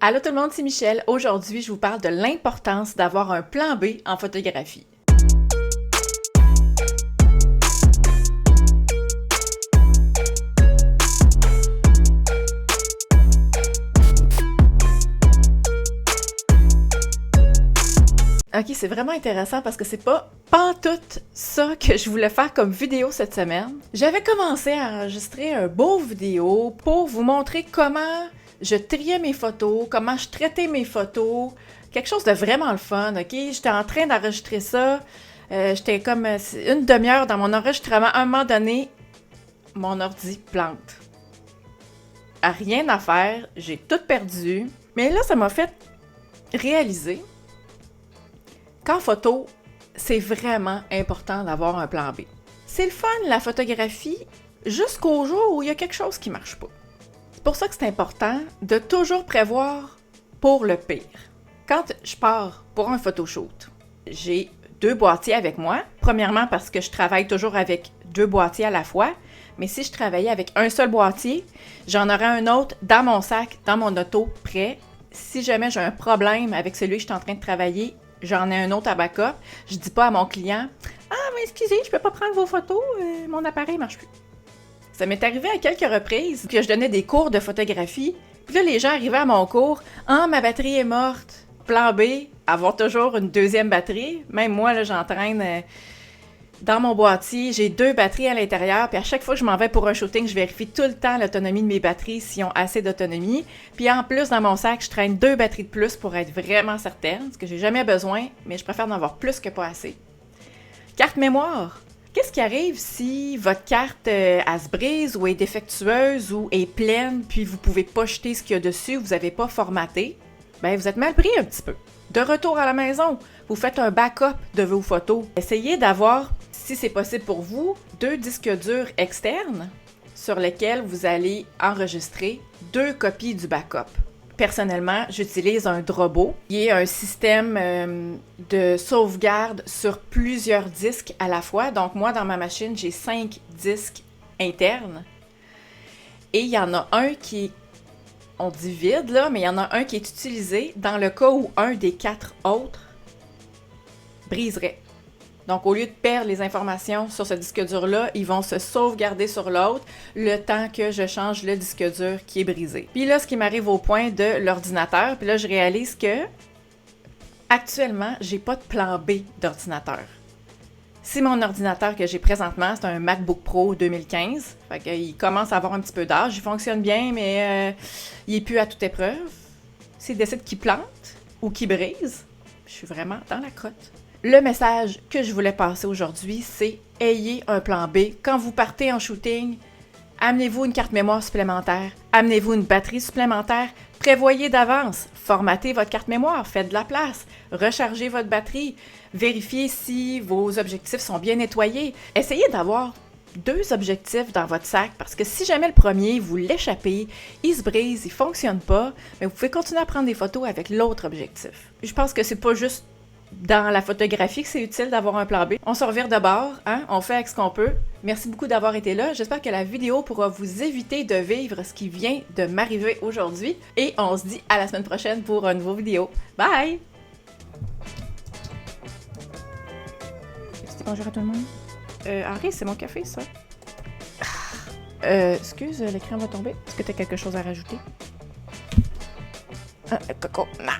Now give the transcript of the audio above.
Allô tout le monde, c'est Michel. Aujourd'hui, je vous parle de l'importance d'avoir un plan B en photographie. Ok, c'est vraiment intéressant parce que c'est pas pantoute ça que je voulais faire comme vidéo cette semaine. J'avais commencé à enregistrer un beau vidéo pour vous montrer comment je triais mes photos, comment je traitais mes photos, quelque chose de vraiment le fun, ok? J'étais en train d'enregistrer ça, j'étais comme une demi-heure dans mon enregistrement. À un moment donné, mon ordi plante. Rien à faire, j'ai tout perdu. Mais là, ça m'a fait réaliser qu'en photo, c'est vraiment important d'avoir un plan B. C'est le fun, la photographie, jusqu'au jour où il y a quelque chose qui marche pas. C'est pour ça que c'est important de toujours prévoir pour le pire. Quand je pars pour un photoshoot, j'ai 2 boîtiers avec moi. Premièrement, parce que je travaille toujours avec 2 boîtiers à la fois. Mais si je travaillais avec un seul boîtier, j'en aurais un autre dans mon sac, dans mon auto, prêt. Si jamais j'ai un problème avec celui que je suis en train de travailler, j'en ai un autre à backup. Je dis pas à mon client « Ah, mais excusez, je peux pas prendre vos photos, mon appareil marche plus. » Ça m'est arrivé à quelques reprises que je donnais des cours de photographie. Puis là, les gens arrivaient à mon cours « Ah, ma batterie est morte. » Plan B, avoir toujours une deuxième batterie. Même moi, là, j'entraîne dans mon boîtier. J'ai 2 batteries à l'intérieur. Puis à chaque fois que je m'en vais pour un shooting, je vérifie tout le temps l'autonomie de mes batteries, s'ils ont assez d'autonomie. Puis en plus, dans mon sac, je traîne 2 batteries de plus pour être vraiment certaine. Parce que j'ai jamais besoin, mais je préfère en avoir plus que pas assez. Carte mémoire. Qu'est-ce qui arrive si votre carte elle se brise ou est défectueuse ou est pleine, puis vous pouvez pas jeter ce qu'il y a dessus, vous n'avez pas formaté? Ben, vous êtes mal pris un petit peu. De retour à la maison, vous faites un backup de vos photos. Essayez d'avoir, si c'est possible pour vous, 2 disques durs externes sur lesquels vous allez enregistrer 2 copies du backup. Personnellement, j'utilise un Drobo, qui est un système de sauvegarde sur plusieurs disques à la fois. Donc moi, dans ma machine, j'ai 5 disques internes. Et il y en a un qui est, on dit vide là, mais il y en a un qui est utilisé dans le cas où un des 4 autres briserait. Donc, au lieu de perdre les informations sur ce disque dur-là, ils vont se sauvegarder sur l'autre le temps que je change le disque dur qui est brisé. Puis là, ce qui m'arrive au point de l'ordinateur, puis là, je réalise que actuellement, j'ai pas de plan B d'ordinateur. Si mon ordinateur que j'ai présentement, c'est un MacBook Pro 2015, fait qu'il commence à avoir un petit peu d'âge, il fonctionne bien, mais il est plus à toute épreuve. S'il décide qu'il plante ou qu'il brise, je suis vraiment dans la crotte. Le message que je voulais passer aujourd'hui, c'est ayez un plan B. Quand vous partez en shooting, amenez-vous une carte mémoire supplémentaire, amenez-vous une batterie supplémentaire, prévoyez d'avance, formatez votre carte mémoire, faites de la place, rechargez votre batterie, vérifiez si vos objectifs sont bien nettoyés. Essayez d'avoir 2 objectifs dans votre sac parce que si jamais le premier, vous l'échappez, il se brise, il ne fonctionne pas, mais vous pouvez continuer à prendre des photos avec l'autre objectif. Je pense que c'est pas juste dans la photographie que c'est utile d'avoir un plan B. On se revire de bord, hein? On fait avec ce qu'on peut. Merci beaucoup d'avoir été là. J'espère que la vidéo pourra vous éviter de vivre ce qui vient de m'arriver aujourd'hui. Et on se dit à la semaine prochaine pour une nouvelle vidéo. Bye! Dis bonjour à tout le monde. Henri, c'est mon café, ça. Excuse, l'écran va tomber. Est-ce que tu as quelque chose à rajouter? Coco, non!